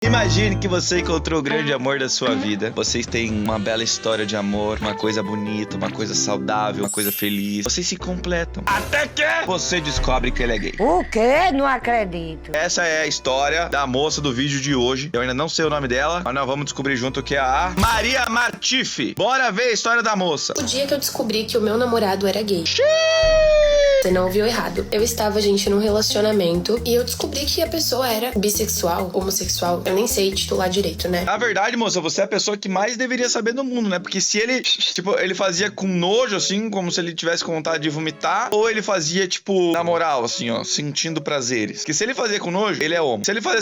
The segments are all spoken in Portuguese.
Imagine que você encontrou o grande amor da sua vida. Vocês têm uma bela história de amor, uma coisa bonita, uma coisa saudável, uma coisa feliz. Vocês se completam. Até que você descobre que ele é gay. O quê? Não acredito. Essa é a história da moça do vídeo de hoje. Eu ainda não sei o nome dela, mas nós vamos descobrir junto que é a Maria Martife. Bora ver a história da moça. O dia que eu descobri que o meu namorado era gay. Você não ouviu errado. Eu estava, gente, num relacionamento e eu descobri que a pessoa era bissexual, homossexual. Eu nem sei titular direito, né? Na verdade, moça, você é a pessoa que mais deveria saber do mundo, né? Porque se ele, tipo, ele fazia com nojo, assim, como se ele tivesse com vontade de vomitar, ou ele fazia, tipo, na moral, assim, ó, sentindo prazeres. Porque se ele fazia com nojo, ele é homo. Se ele fazia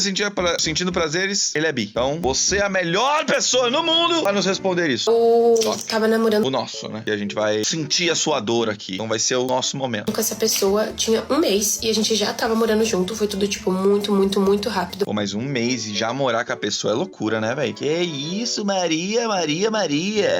sentindo prazeres, ele é bi. Então, você é a melhor pessoa no mundo pra nos responder isso. Eu tava namorando O nosso, né? E a gente vai sentir a sua dor aqui. Então vai ser o nosso momento. com essa pessoa, tinha um mês e a gente já tava morando junto. Foi tudo, tipo, muito rápido. Pô, mas um mês e já morar com a pessoa é loucura, né, velho? Que isso, Maria.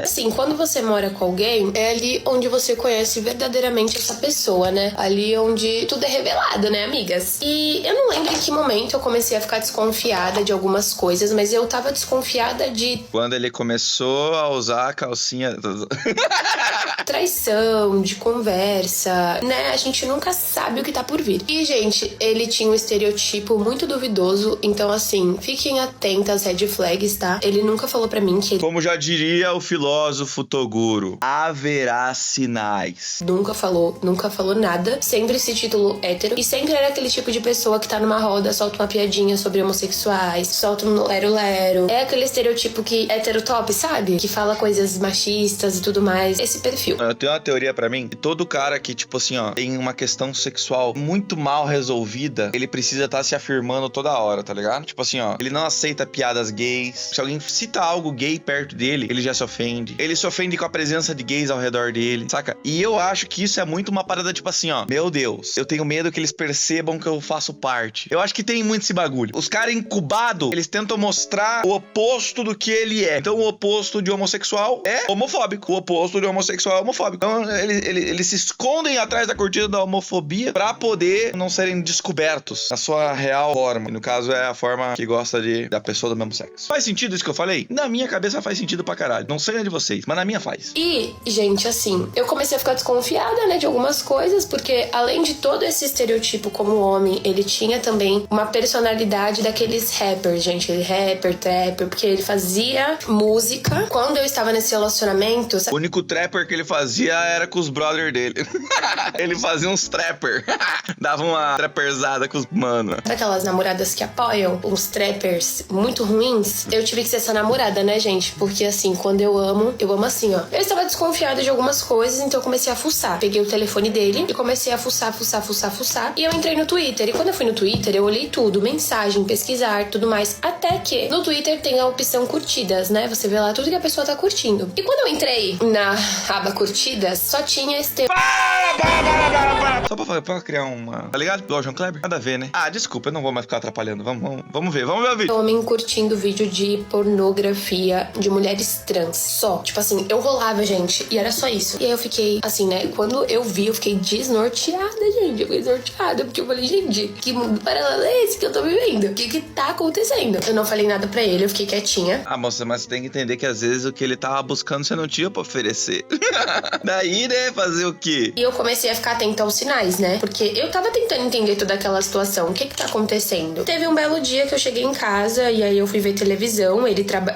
Assim, quando você mora com alguém, é ali onde você conhece verdadeiramente essa pessoa, né? Ali onde tudo é revelado, né, amigas? E eu não lembro em que momento eu comecei a ficar desconfiada de algumas coisas, mas eu tava desconfiada de Quando ele começou a usar a calcinha... traição, de conversa, né? A gente nunca sabe o que tá por vir. E, gente, ele tinha um estereotipo muito duvidoso, então, assim, fiquem atentas, red flags, tá? Ele nunca falou pra mim que ele Como já diria o filósofo Toguro, haverá sinais. nunca falou nada. Sempre esse título hétero. E sempre era aquele tipo de pessoa que tá numa roda, solta uma piadinha sobre homossexuais, solta um lero-lero. É aquele estereotipo que hétero top, sabe? Que fala coisas machistas e tudo mais. Esse perfil. Eu tenho uma teoria pra mim, que todo cara que, tipo assim, ó, tem uma questão sexual muito mal resolvida, ele precisa estar se afirmando toda hora, tá ligado? Tipo assim, ó, ele não aceita piadas gays. Se alguém cita algo gay perto dele, ele já se ofende. Ele se ofende com a presença de gays ao redor dele, saca? E eu acho que isso é muito uma parada, tipo assim, ó, meu Deus, eu tenho medo que eles percebam que eu faço parte. Eu acho que tem muito esse bagulho. Os caras incubados, eles tentam mostrar o oposto do que ele é. Então, o oposto de homossexual é homofóbico. O oposto de homossexual é homofóbico. Então, eles se escondem atrás da cortina da homofobia pra poder não serem descobertos na sua real forma. E no caso, é a forma que gosta da pessoa do mesmo sexo. Faz sentido isso que eu falei? Na minha cabeça faz sentido pra caralho. Não sei a de vocês, mas na minha faz. E, gente, assim, eu comecei a ficar desconfiada, né, de algumas coisas, porque além de todo esse estereotipo como homem, ele tinha também uma personalidade daqueles rappers, gente. Ele rapper, trapper, porque ele fazia música. Quando eu estava nesse relacionamento, O único trapper que ele fazia era com os brothers dele. Ele fazia uns trapper. Dava uma trapperzada com os mano. sabe aquelas namoradas que apoiam uns trappers muito ruins? Eu tive que ser essa namorada, né, gente? Porque, assim, quando eu amo assim, ó. Eu estava desconfiada de algumas coisas, então eu comecei a fuçar. Peguei o telefone dele e comecei a fuçar. E eu entrei no Twitter. E quando eu fui no Twitter, eu olhei tudo. Mensagem, pesquisar, tudo mais. Até que no Twitter tem a opção curtidas, né? Você vê lá tudo que a pessoa tá curtindo. E quando eu entrei na aba curtidas, só tinha este Só pra criar uma... Tá ligado? Igual o João Kleber? Nada a ver, né? Ah, desculpa, eu não vou mais ficar atrapalhando. Vamos ver o vídeo. homem curtindo vídeo de pornografia de mulheres trans. Só. Tipo assim, eu rolava, gente, e era só isso. E aí eu fiquei, assim, né? Quando eu vi, eu fiquei desnorteada, gente. Eu fiquei desnorteada, porque eu falei, gente, que mundo paralelo é esse que eu tô vivendo? O que tá acontecendo? Eu não falei nada pra ele, eu fiquei quietinha. Ah, moça, mas você tem que entender que às vezes o que ele tava buscando você não tinha pra oferecer. Daí, né, fazer o quê? E eu comecei a ficar atenta aos sinais, né? Porque eu tava tentando entender toda aquela situação. O que tá acontecendo? Teve um belo dia que eu cheguei em casa e aí eu fui ver televisão.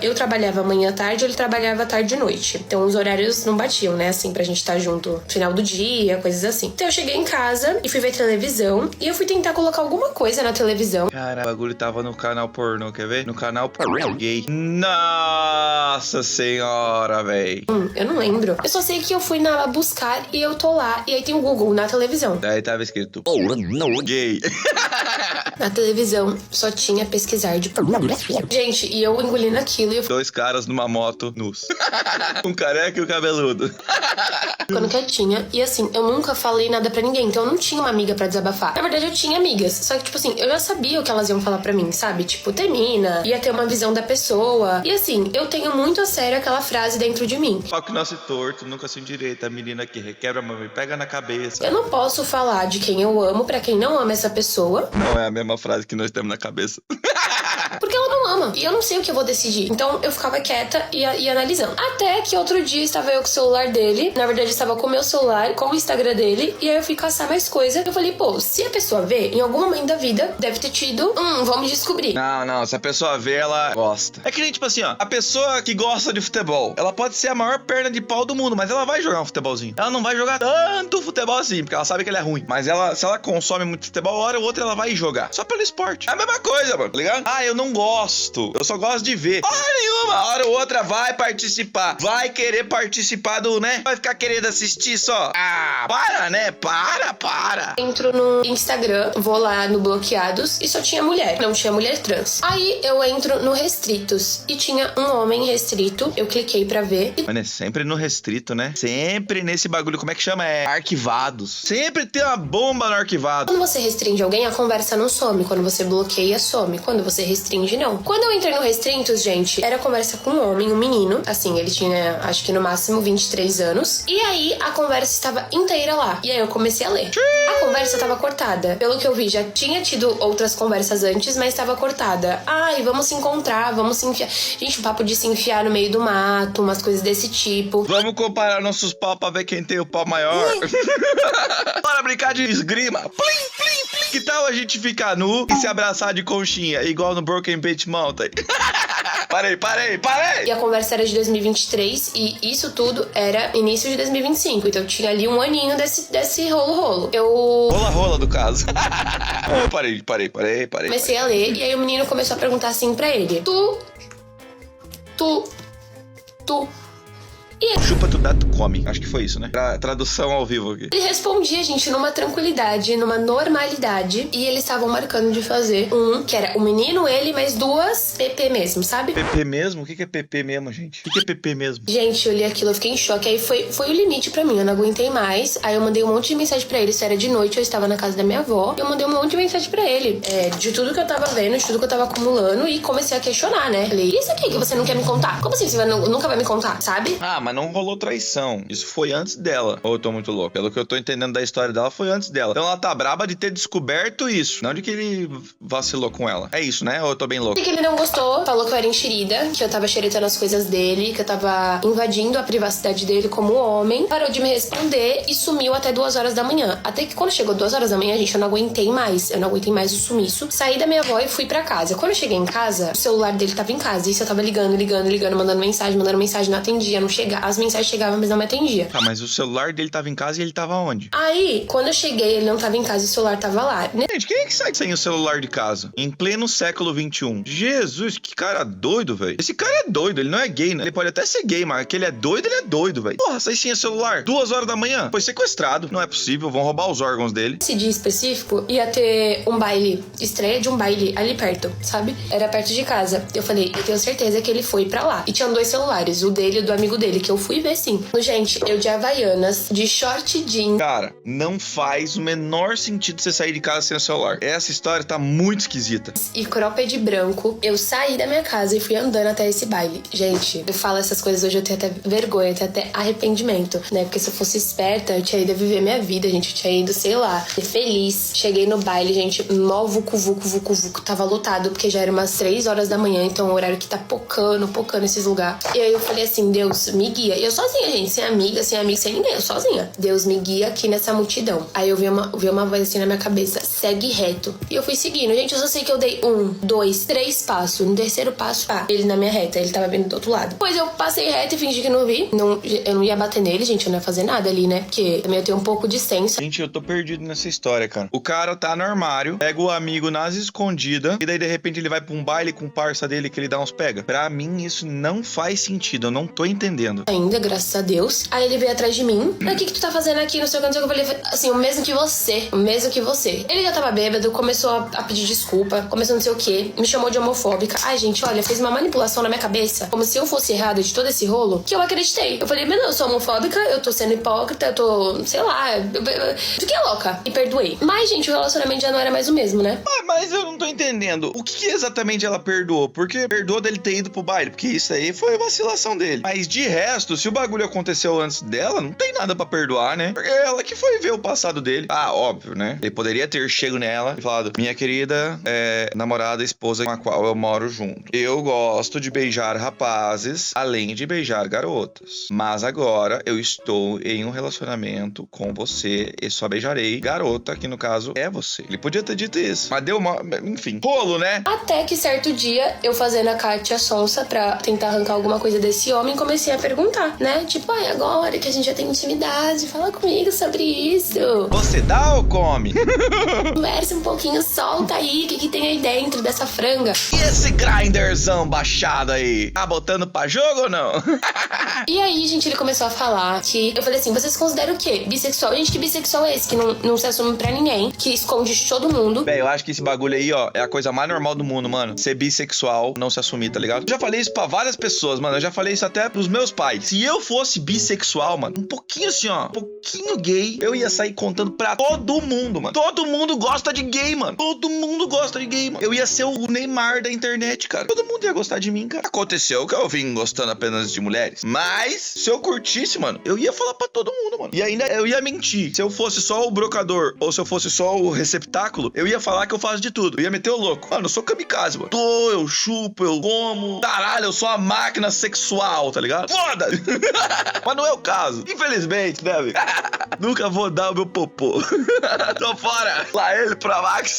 Eu trabalhava manhã à tarde, ele trabalhava tarde e noite. Então os horários não batiam, né? Assim, pra gente estar junto no final do dia, coisas assim. Então eu cheguei em casa e fui ver televisão. E eu fui tentar colocar alguma coisa na televisão. Cara, o bagulho tava no canal pornô, quer ver? No canal pornô gay. Nossa senhora, véi. Eu não lembro. Eu só sei que eu fui na buscar e eu tô lá. E aí tem o Google na televisão. Daí tava escrito pornô gay. Na televisão só tinha pesquisar de pornografia. Gente, e eu engolindo aquilo e eu Dois caras numa moto nus. Um careca e o cabeludo. ficando quietinha. E assim, eu nunca falei nada pra ninguém. Então eu não tinha uma amiga pra desabafar. Na verdade, eu tinha amigas. Só que, tipo assim, eu já sabia o que elas iam falar pra mim, sabe? Tipo, termina. Ia ter uma visão da pessoa. E assim, eu tenho muito a sério aquela frase dentro de mim. Pau que nasce torto, nunca se endireita. A menina que requebra a mão e pega na cabeça. Eu não posso falar de quem eu amo pra quem não ama essa pessoa. Não é a mesma frase que nós temos na cabeça. Porque ela não ama. E eu não sei o que eu vou decidir. Então eu ficava quieta e ia analisando. Até que outro dia estava eu com o celular dele. Na verdade, estava com o meu celular, com o Instagram dele. E aí eu fui caçar mais coisa. Eu falei, pô, se a pessoa vê, em algum momento da vida, deve ter tido vamos descobrir. Não, se a pessoa vê, ela gosta. É que nem, tipo assim, ó, a pessoa que gosta de futebol, ela pode ser a maior perna de pau do mundo, mas ela vai jogar um futebolzinho. Ela não vai jogar tanto futebol assim, porque ela sabe que ele é ruim. Mas se ela consome muito futebol, uma hora ou outra ela vai jogar. Só pelo esporte. É a mesma coisa, mano, tá ligado? Ah, eu não gosto. Eu só gosto de ver. Hora nenhuma, uma hora ou outra vai participar. Vai querer participar do, né? Vai ficar querendo assistir só. Ah, para, né? Para. Entro no Instagram, vou lá no bloqueados e só tinha mulher. Não tinha mulher trans. Aí eu entro no restritos e tinha um homem restrito. Eu cliquei pra ver. Mano, é sempre no restrito, né? Sempre nesse bagulho, como é que chama? É arquivados. Sempre tem uma bomba no arquivado. Quando você restringe alguém, a conversa não some. Quando você bloqueia, some. Quando você restringe, não. Quando eu entrei no restritos, gente, era conversa com um homem, um menino. Assim, ele tinha, acho que no máximo 23 anos. E aí, a conversa estava inteira lá. E aí eu comecei a ler. A conversa estava cortada. Pelo que eu vi, já tinha tido outras conversas antes, mas estava cortada. Ai, vamos se encontrar, vamos se enfiar. Gente, o papo de se enfiar no meio do mato, umas coisas desse tipo. Vamos comparar nossos pau pra ver quem tem o pau maior. Bora brincar de esgrima. Plim, plim, plim. Que tal a gente ficar nu e se abraçar de conchinha, igual no Broken Beach Mountain? Parei. E a conversa era de 2023 e isso tudo era início de 2025. Então tinha ali um aninho desse rolo. Rola do caso. Eu parei. Comecei a ler e aí o menino começou a perguntar assim pra ele. Tu. E chupa tu dá, tu come. Acho que foi isso, né? Tradução ao vivo aqui. ele respondia, gente, numa tranquilidade, numa normalidade. E eles estavam marcando de fazer que era o menino, ele, mais duas PP mesmo, sabe? PP mesmo? O que é PP mesmo, gente? O que é PP mesmo? Gente, eu li aquilo, eu fiquei em choque. Aí foi o limite pra mim, eu não aguentei mais. Aí eu mandei um monte de mensagem pra ele. Isso era de noite, eu estava na casa da minha avó. Eu mandei um monte de mensagem pra ele. De tudo que eu tava vendo, de tudo que eu tava acumulando. E comecei a questionar, né? Falei, e isso aqui que você não quer me contar? Como assim você nunca vai me contar, sabe? Ah, mas não rolou traição. Isso foi antes dela. Ou eu tô muito louco? Pelo que eu tô entendendo da história dela, foi antes dela. Então ela tá braba de ter descoberto isso. Não de que ele vacilou com ela. É isso, né? Ou eu tô bem louco? Que ele não gostou, falou que eu era enxerida, que eu tava xeretando as coisas dele, que eu tava invadindo a privacidade dele como homem. Parou de me responder e sumiu até 2 horas da manhã. Até que quando chegou 2 horas da manhã, gente, eu não aguentei mais. Eu não aguentei mais o sumiço. Saí da minha avó e fui pra casa. Quando eu cheguei em casa, o celular dele tava em casa. Isso eu tava ligando, mandando mensagem, não atendia, não chegava. As mensagens chegavam, mas não me atendia. Ah, mas o celular dele tava em casa e ele tava onde? Aí, quando eu cheguei, ele não tava em casa e o celular tava lá. Gente, quem é que sai sem o celular de casa? Em pleno século XXI. Jesus, que cara doido, velho. Esse cara é doido, ele não é gay, né? Ele pode até ser gay, mas que ele é doido, velho. Porra, sai sem o celular. 2 horas da manhã. Foi sequestrado. Não é possível, vão roubar os órgãos dele. Esse dia específico, ia ter um baile, estreia de um baile ali perto, sabe? Era perto de casa. Eu falei, eu tenho certeza que ele foi pra lá. E tinham 2 celulares, o dele e o do amigo dele, que eu fui ver sim. Gente, eu de Havaianas, de short jeans. Cara, não faz o menor sentido você sair de casa sem o celular. Essa história tá muito esquisita. E cropped branco. Eu saí da minha casa e fui andando até esse baile. Gente, eu falo essas coisas hoje, eu tenho até vergonha, eu tenho até arrependimento, né? Porque se eu fosse esperta, eu tinha ido viver minha vida, gente. Eu tinha ido, sei lá, ser feliz. Cheguei no baile, gente, mó vucu. Tava lotado, porque já era umas 3 horas da manhã, então é um horário que tá pocando esses lugares. E aí eu falei assim, Deus, me guia. E eu sozinha, gente, sem amiga, sem ninguém, eu sozinha. Deus me guia aqui nessa multidão. Aí eu vi uma voz assim na minha cabeça, segue reto. E eu fui seguindo. Gente, eu só sei que eu dei 1, 2, 3 passos. No 3º passo, ele na minha reta, ele tava vindo do outro lado. Depois eu passei reto e fingi que não vi. Eu não ia bater nele, gente, eu não ia fazer nada ali, né? Porque também eu tenho um pouco de senso. Gente, eu tô perdido nessa história, cara. O cara tá no armário, pega o amigo nas escondidas, e daí de repente ele vai pra um baile com o parça dele que ele dá uns pega. Pra mim, isso não faz sentido, eu não tô entendendo. Ainda, graças a Deus. Aí ele veio atrás de mim. O que tu tá fazendo aqui? Não sei o que, eu falei assim, o mesmo que você. Ele já tava bêbado, começou a pedir desculpa, começou não sei o que, me chamou de homofóbica. Ai, gente, olha, fez uma manipulação na minha cabeça, como se eu fosse errada de todo esse rolo, que eu acreditei. Eu falei, mas não, eu sou homofóbica, eu tô sendo hipócrita, eu tô, sei lá, fiquei louca. E perdoei. Mas, gente, o relacionamento já não era mais o mesmo, né? Mas eu não tô entendendo. O que exatamente ela perdoou? Porque perdoou dele ter ido pro baile, porque isso aí foi vacilação dele. Mas de resto, resto, se o bagulho aconteceu antes dela, não tem nada pra perdoar, né? Porque ela que foi ver o passado dele. Ah, óbvio, né? Ele poderia ter chego nela e falado: minha querida namorada, esposa com a qual eu moro junto. Eu gosto de beijar rapazes, além de beijar garotas. Mas agora eu estou em um relacionamento com você e só beijarei garota, que no caso é você. Ele podia ter dito isso, mas deu uma... Enfim, rolo, né? Até que certo dia, eu fazendo a Kátia sonsa pra tentar arrancar alguma coisa desse homem, comecei a perguntar, né? Tipo, ai, agora que a gente já tem intimidade, fala comigo sobre isso. Você dá ou come? Conversa um pouquinho, solta aí, o que tem aí dentro dessa franga? E esse grinderzão baixado aí? Tá botando pra jogo ou não? E aí, gente, ele começou a falar que... Eu falei assim, vocês consideram o quê? Bissexual? Gente, que bissexual é esse? Que não se assume pra ninguém, que esconde de todo mundo. Véi, eu acho que esse bagulho aí, ó, é a coisa mais normal do mundo, mano. Ser bissexual, não se assumir, tá ligado? Eu já falei isso pra várias pessoas, mano. Eu já falei isso até pros meus pais. Se eu fosse bissexual, mano, um pouquinho assim, ó, um pouquinho gay, eu ia sair contando pra todo mundo, mano. Todo mundo gosta de gay, mano. Todo mundo gosta de gay, mano. Eu ia ser o Neymar da internet, cara. Todo mundo ia gostar de mim, cara. Aconteceu que eu vim gostando apenas de mulheres. Mas, se eu curtisse, mano, eu ia falar pra todo mundo, mano. E ainda eu ia mentir. Se eu fosse só o brocador ou se eu fosse só o receptáculo, eu ia falar que eu faço de tudo. Eu ia meter o louco. Mano, eu sou kamikaze, mano. Eu chupo, eu como. Caralho, eu sou a máquina sexual, tá ligado? Foda! Mas não é o caso. Infelizmente, né, amigo? Nunca vou dar o meu popô. Tô fora. Lá ele pra Max.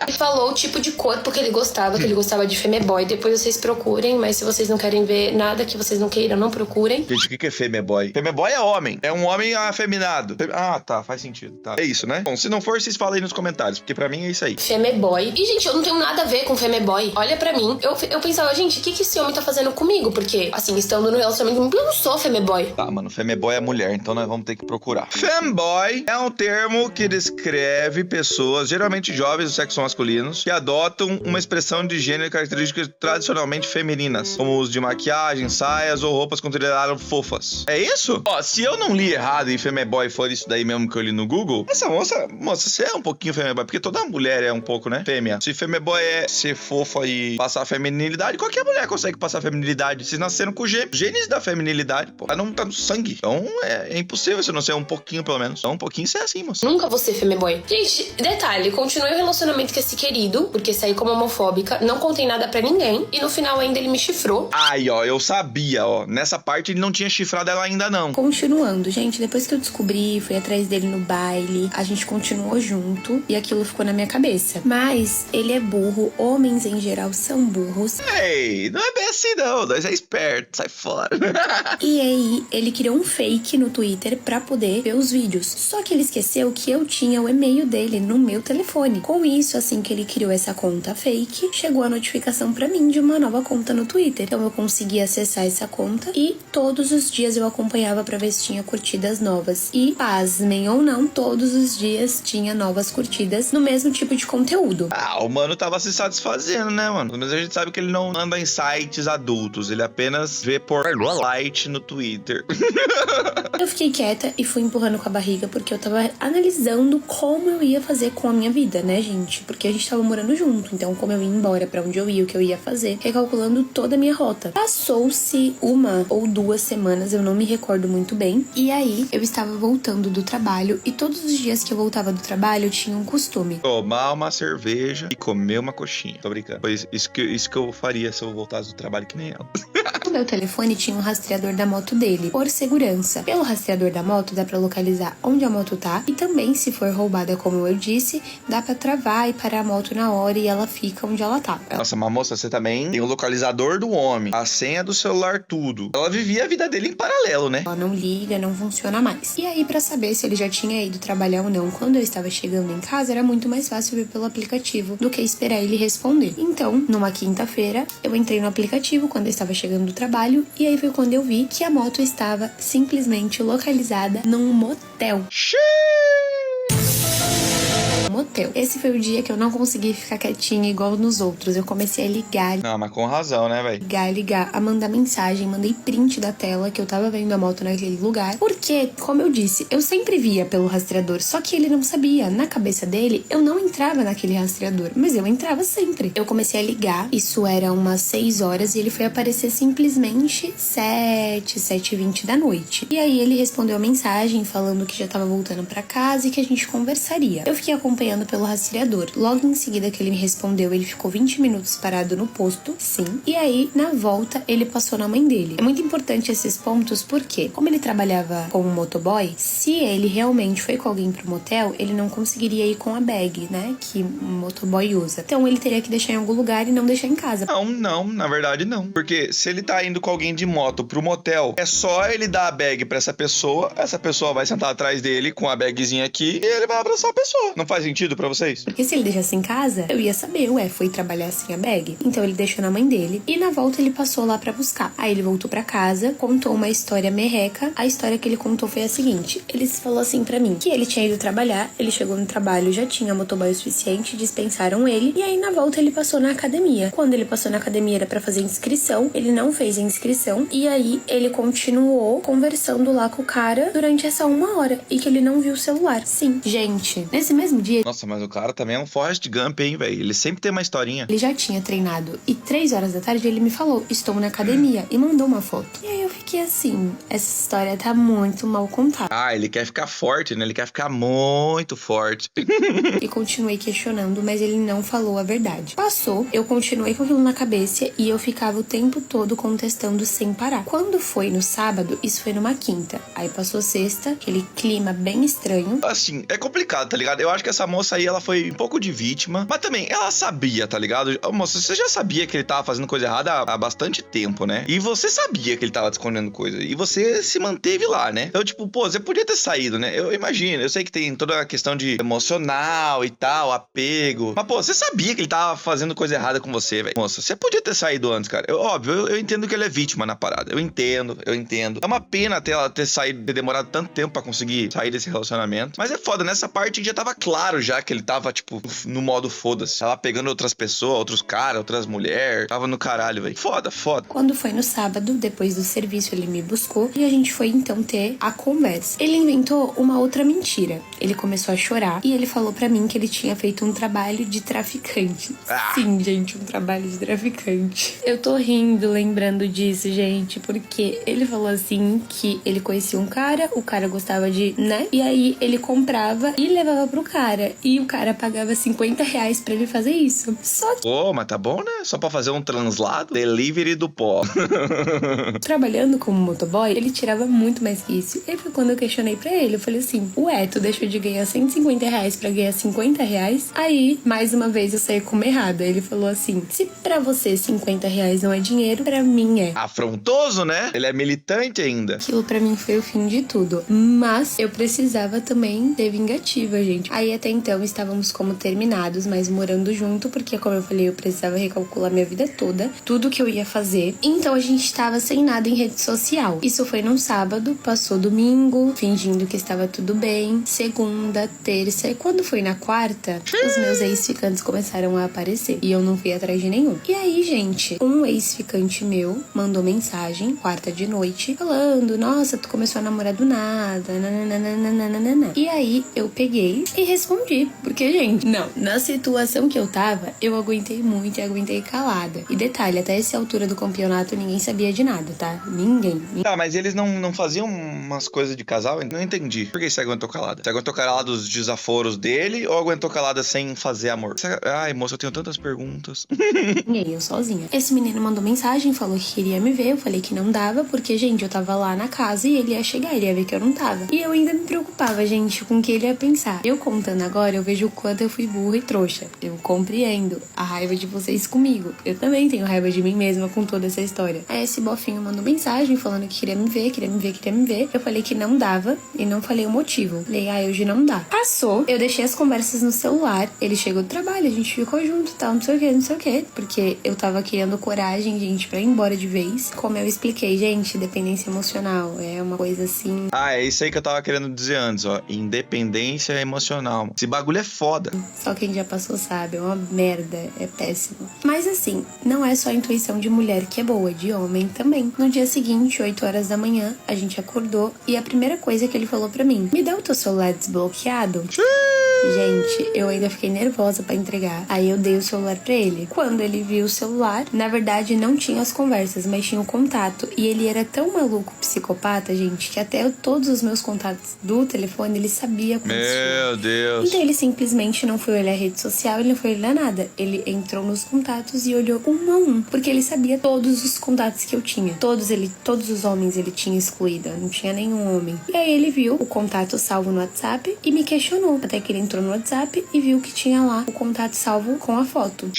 Ele falou o tipo de corpo que ele gostava de femeboy. Depois vocês procurem, mas se vocês não querem ver nada que vocês não queiram, não procurem. Gente, o que é femeboy? Femeboy é homem. É um homem afeminado. Ah, tá. Faz sentido. Tá. É isso, né? Bom, se não for, vocês falem aí nos comentários, porque pra mim é isso aí. Femeboy. E, gente, eu não tenho nada a ver com femeboy. Olha pra mim. Eu pensava, gente, o que esse homem tá fazendo comigo? Porque, assim, estando no relacionamento, eu não sou femeboy. Tá, mano. Femeboy é mulher, então nós vamos ter que procurar. Femboy é um termo que descreve pessoas, geralmente jovens do sexo masculinos, que adotam uma expressão de gênero e características tradicionalmente femininas, como o uso de maquiagem, saias ou roupas consideradas fofas. É isso? Ó, se eu não li errado e femboy for isso daí mesmo que eu li no Google, essa moça, você é um pouquinho femboy, porque toda mulher é um pouco, né? Fêmea. Se femboy é ser fofa e passar feminilidade, qualquer mulher consegue passar feminilidade. Se nasceram com genes da feminilidade, pô. Ela não tá no sangue. Então é impossível você não ser um pouquinho, pelo menos. Então um pouquinho você é assim, moça. Nunca vou ser femeboy. Gente, detalhe, continuei o relacionamento com esse querido, porque saí como homofóbica, não contei nada pra ninguém, e no final ainda ele me chifrou. Ai, ó, eu sabia, ó. Nessa parte ele não tinha chifrado ela ainda, não. Continuando, gente, depois que eu descobri, fui atrás dele no baile, a gente continuou junto e aquilo ficou na minha cabeça. Mas ele é burro, homens em geral são burros. Ei, não é bem assim não, nós é esperto, sai fora. E aí, ele criou um fake no Twitter pra poder ver os vídeos. Só que ele esqueceu que eu tinha o e-mail dele no meu telefone. Com isso, assim que ele criou essa conta fake, chegou a notificação pra mim de uma nova conta no Twitter. Então eu consegui acessar essa conta e todos os dias eu acompanhava pra ver se tinha curtidas novas. E, pasmem ou não, todos os dias tinha novas curtidas no mesmo tipo de conteúdo. Ah, o mano tava se satisfazendo, né, mano? Mas a gente sabe que ele não anda em sites adultos, ele apenas vê por light no Twitter. Eu fiquei quieta e fui empurrando com a barriga porque eu tava analisando como eu ia fazer com a minha vida, né, gente? Porque a gente tava morando junto, então como eu ia embora, pra onde eu ia, o que eu ia fazer, recalculando toda a minha rota. Passou-se 1 ou 2 semanas, eu não me recordo muito bem, e aí eu estava voltando do trabalho e todos os dias que eu voltava do trabalho eu tinha um costume. Tomar uma cerveja e comer uma coxinha. Tô brincando. Pois isso que eu faria se eu voltasse do trabalho que nem ela. O meu telefone tinha um rastreador da moto dele, por segurança. Pelo rastreador da moto dá pra localizar onde a moto tá e também, se for roubada, como eu disse, dá pra travar e parar a moto na hora e ela fica onde ela tá. Nossa, mas moça, você também tem o localizador do homem, a senha do celular, tudo. Ela vivia a vida dele em paralelo, né? Ela não liga, não funciona mais. E aí, pra saber se ele já tinha ido trabalhar ou não quando eu estava chegando em casa, era muito mais fácil ver pelo aplicativo do que esperar ele responder. Então, numa quinta-feira, eu entrei no aplicativo quando eu estava chegando do trabalho e aí foi quando eu vi que a moto estava simplesmente localizada num motel. motel. Esse foi o dia que eu não consegui ficar quietinha igual nos outros. Eu comecei a ligar, Não, mas com razão, né, velho? ligar, a mandar mensagem, mandei print da tela que eu tava vendo a moto naquele lugar. Porque, como eu disse, eu sempre via pelo rastreador, só que ele não sabia. Na cabeça dele, eu não entrava naquele rastreador, mas eu entrava sempre. Eu comecei a ligar, isso era umas 6 horas, e ele foi aparecer simplesmente 7h20 da noite. E aí ele respondeu a mensagem falando que já tava voltando pra casa e que a gente conversaria. Eu fiquei acompanhando pelo rastreador. Logo em seguida que ele me respondeu, ele ficou 20 minutos parado no posto, sim. E aí, na volta, ele passou na mãe dele. É muito importante esses pontos porque, como ele trabalhava como motoboy, se ele realmente foi com alguém pro motel, ele não conseguiria ir com a bag, né, que o motoboy usa. Então ele teria que deixar em algum lugar e não deixar em casa. Não, na verdade não. Porque se ele tá indo com alguém de moto pro motel, é só ele dar a bag pra essa pessoa vai sentar atrás dele com a bagzinha aqui e ele vai abraçar a pessoa. Não faz sentido pra vocês? Porque se ele deixasse em casa, eu ia saber, foi trabalhar sem a bag. Então ele deixou na mãe dele e na volta ele passou lá pra buscar. Aí ele voltou pra casa, contou uma história merreca. A história que ele contou foi a seguinte: ele falou assim pra mim que ele tinha ido trabalhar, ele chegou no trabalho, já tinha motoboy o suficiente, dispensaram ele, e aí na volta ele passou na academia. Quando ele passou na academia era pra fazer inscrição, ele não fez a inscrição, e aí ele continuou conversando lá com o cara durante essa 1 hora, e que ele não viu o celular. Sim, gente, nesse mesmo dia... Nossa, mas o cara também é um Forrest Gump, hein, velho? Ele sempre tem uma historinha. Ele já tinha treinado, e 3 horas da tarde ele me falou, estou na academia, e mandou uma foto. E aí eu fiquei assim, essa história tá muito mal contada. Ah, ele quer ficar forte, né? Ele quer ficar muito forte. E continuei questionando, mas ele não falou a verdade. Passou, eu continuei com aquilo na cabeça e eu ficava o tempo todo contestando sem parar. Quando foi no sábado, isso foi numa quinta. Aí passou sexta, aquele clima bem estranho. Assim, é complicado, tá ligado? Eu acho que essa moça aí, ela foi um pouco de vítima, mas também ela sabia, tá ligado? Ô, moça, você já sabia que ele tava fazendo coisa errada há bastante tempo, né? E você sabia que ele tava escondendo coisa. E você se manteve lá, né? Então, tipo, pô, você podia ter saído, né? Eu imagino, eu sei que tem toda a questão de emocional e tal, apego. Mas, pô, você sabia que ele tava fazendo coisa errada com você, velho. Moça, você podia ter saído antes, cara. Eu entendo que ele é vítima na parada. Eu entendo. É uma pena até ela ter saído, ter demorado tanto tempo pra conseguir sair desse relacionamento. Mas é foda, nessa parte já tava claro já que ele tava, tipo, no modo foda-se. Tava pegando outras pessoas, outros caras, outras mulheres. Tava no caralho, velho. Foda. Quando foi no sábado, depois do serviço, ele me buscou e a gente foi então ter a conversa. Ele inventou uma outra mentira. Ele começou a chorar e ele falou pra mim que ele tinha feito um trabalho de traficante. Sim, gente, um trabalho de traficante. Eu tô rindo lembrando disso, gente, porque ele falou assim que ele conhecia um cara, o cara gostava de, né? E aí ele comprava e levava pro cara. E o cara pagava R$50 pra ele fazer isso. Só que... Pô, mas tá bom, né? Só pra fazer um translado, delivery do pó. Trabalhando como motoboy, ele tirava muito mais que isso. E foi quando eu questionei pra ele, eu falei assim, ué, tu deixou de ganhar R$150 pra ganhar R$50? Aí, mais uma vez, eu saí como errada. Ele falou assim, se pra você R$50 não é dinheiro, pra mim é. Afrontoso, né? Ele é militante ainda. Aquilo pra mim foi o fim de tudo. Mas eu precisava também ser vingativa, gente. Aí até então estávamos como terminados, mas morando junto, porque como eu falei, eu precisava recalcular minha vida toda, tudo que eu ia fazer. Então a gente estava sem nada em rede social. Isso foi num sábado, passou domingo, fingindo que estava tudo bem. Segunda, terça, e quando foi na quarta, os meus ex-ficantes começaram a aparecer. E eu não fui atrás de nenhum. E aí, gente, um ex-ficante meu mandou mensagem, quarta de noite, falando, nossa, tu começou a namorar do nada, nananana. E aí, eu peguei e respondi. Porque, gente, não, na situação que eu tava, eu aguentei muito e aguentei calada. E detalhe, até essa altura do campeonato, ninguém sabia de nada, tá? Ninguém. Tá, mas eles não faziam umas coisas de casal? Eu não entendi. Por que você aguentou calada? Você aguentou calada dos desaforos dele ou aguentou calada sem fazer amor? Ai, moça, eu tenho tantas perguntas. Ninguém, eu sozinha. Esse menino mandou mensagem, falou que queria me ver. Eu falei que não dava, porque, gente, eu tava lá na casa e ele ia chegar, ele ia ver que eu não tava. E eu ainda me preocupava, gente, com o que ele ia pensar. Eu contando agora, eu vejo o quanto eu fui burra e trouxa. Eu compreendo a raiva de vocês comigo. Eu também tenho raiva de mim mesma com toda essa história. Aí esse bofinho mandou mensagem falando que queria me ver. Eu falei que não dava e não falei o motivo. Falei, hoje não dá. Passou, eu deixei as conversas no celular. Ele chegou do trabalho, a gente ficou junto e tal, não sei o que. Porque eu tava criando coragem, gente, pra ir embora de vez. Como eu expliquei, gente, dependência emocional é uma coisa assim. É isso aí que eu tava querendo dizer antes, ó. Independência emocional. Esse bagulho é foda. Só quem já passou sabe, é uma merda, é péssimo. Mas assim, não é só a intuição de mulher que é boa, de homem também. No dia seguinte, 8 horas da manhã, a gente acordou e a primeira coisa que ele falou pra mim: me dá o teu celular desbloqueado? Gente, eu ainda fiquei nervosa pra entregar. Aí eu dei o celular pra ele. Quando ele viu o celular, na verdade não tinha as conversas, mas tinha o contato. E ele era tão maluco, psicopata, gente, que até todos os meus contatos do telefone ele sabia como Meu Deus. Então ele simplesmente não foi olhar a rede social, ele não foi olhar nada. Ele entrou nos contatos e olhou um a um, porque ele sabia todos os contatos que eu tinha. Todos os homens ele tinha excluído, não tinha nenhum homem. E aí ele viu o contato salvo no WhatsApp e me questionou. Até que ele entrou no WhatsApp e viu que tinha lá o contato salvo com a foto.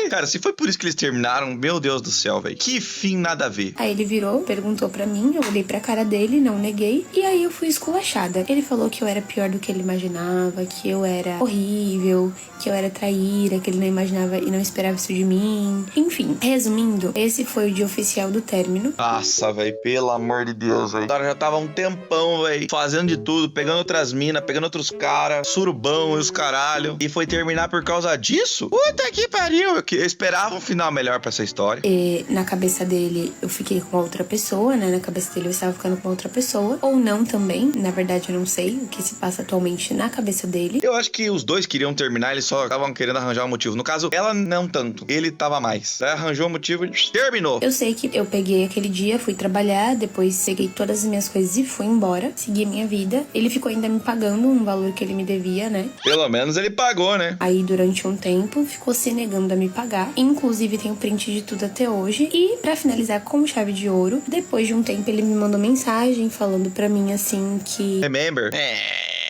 Cara, se foi por isso que eles terminaram, meu Deus do céu, velho. Que fim nada a ver. Aí ele virou, perguntou pra mim, eu olhei pra cara dele, não neguei. E aí eu fui esculachada. Ele falou que eu era pior do que ele imaginava, que eu era horrível, que eu era traíra, que ele não imaginava e não esperava isso de mim. Enfim, resumindo, esse foi o dia oficial do término. Nossa, velho, pelo amor de Deus, velho. O cara já tava um tempão, velho, fazendo de tudo, pegando outras minas, pegando outros caras, surubão e os caralho. E foi terminar por causa disso? Puta que pariu. Eu esperava um final melhor pra essa história. E na cabeça dele, eu fiquei com outra pessoa, né? Na cabeça dele, eu estava ficando com outra pessoa. Ou não também. Na verdade, eu não sei o que se passa atualmente na cabeça dele. Eu acho que os dois queriam terminar, eles só estavam querendo arranjar um motivo. No caso, ela não tanto. Ele tava mais. Ela arranjou um motivo e terminou. Eu sei que eu peguei aquele dia, fui trabalhar, depois peguei todas as minhas coisas e fui embora. Segui a minha vida. Ele ficou ainda me pagando um valor que ele me devia, né? Pelo menos ele pagou, né? Aí, durante um tempo, ficou se negando a me pagar. Inclusive, tem o print de tudo até hoje. E, pra finalizar com chave de ouro, depois de um tempo, ele me mandou mensagem falando pra mim, assim, que... Remember?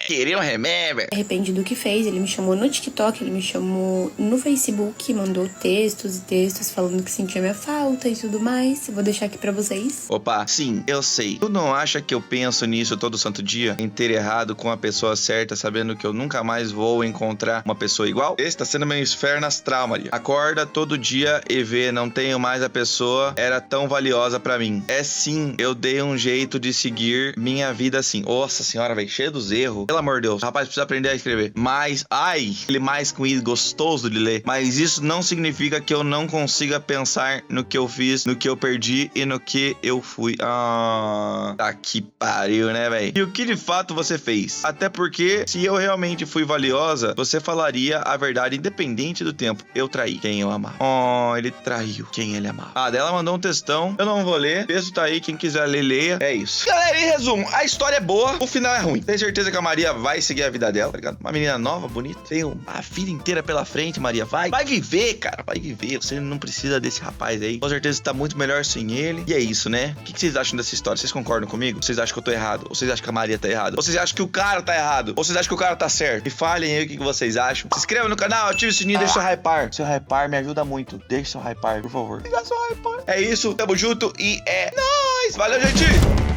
Queriam remember? arrepende do que fez. Ele me chamou no TikTok, ele me chamou no Facebook, mandou textos e textos falando que sentia minha falta e tudo mais. Eu vou deixar aqui pra vocês. Opa, sim, eu sei. Tu não acha que eu penso nisso todo santo dia? Em ter errado com a pessoa certa, sabendo que eu nunca mais vou encontrar uma pessoa igual? Esse tá sendo meu inferno astral, Maria. Acorda todo dia e vê, não tenho mais a pessoa, era tão valiosa pra mim. É sim, eu dei um jeito de seguir minha vida assim. Nossa senhora, velho, cheio dos erros. Pelo amor de Deus, rapaz, precisa aprender a escrever. Mas, ai, ele mais com isso, gostoso de ler. Mas isso não significa que eu não consiga pensar no que eu fiz, no que eu perdi e no que eu fui. Ah, tá que pariu, né, velho? E o que de fato você fez? Até porque, se eu realmente fui valiosa, você falaria a verdade independente do tempo. Eu traí quem eu amava. Oh, ele traiu quem ele amava. Ah, dela mandou um textão. Eu não vou ler. O texto tá aí, quem quiser ler, leia. É isso. Galera, em resumo, a história é boa, o final é ruim. Tenho certeza que a Maria vai seguir a vida dela, tá ligado? Uma menina nova, bonita. Tem a vida inteira pela frente, Maria. Vai viver, cara. Vai viver. Você não precisa desse rapaz aí. Com certeza tá muito melhor sem ele. E é isso, né? O que vocês acham dessa história? Vocês concordam comigo? Vocês acham que eu tô errado? Ou vocês acham que a Maria tá errada? Ou vocês acham que o cara tá errado? Ou vocês acham que o cara tá certo? Me falem aí o que vocês acham. Se inscreva no canal, ative o sininho, deixa seu hypar. Seu hypar me ajuda muito. Deixa seu hypar, por favor. Liga seu hypar. É isso, tamo junto e é nóis. Valeu, gente!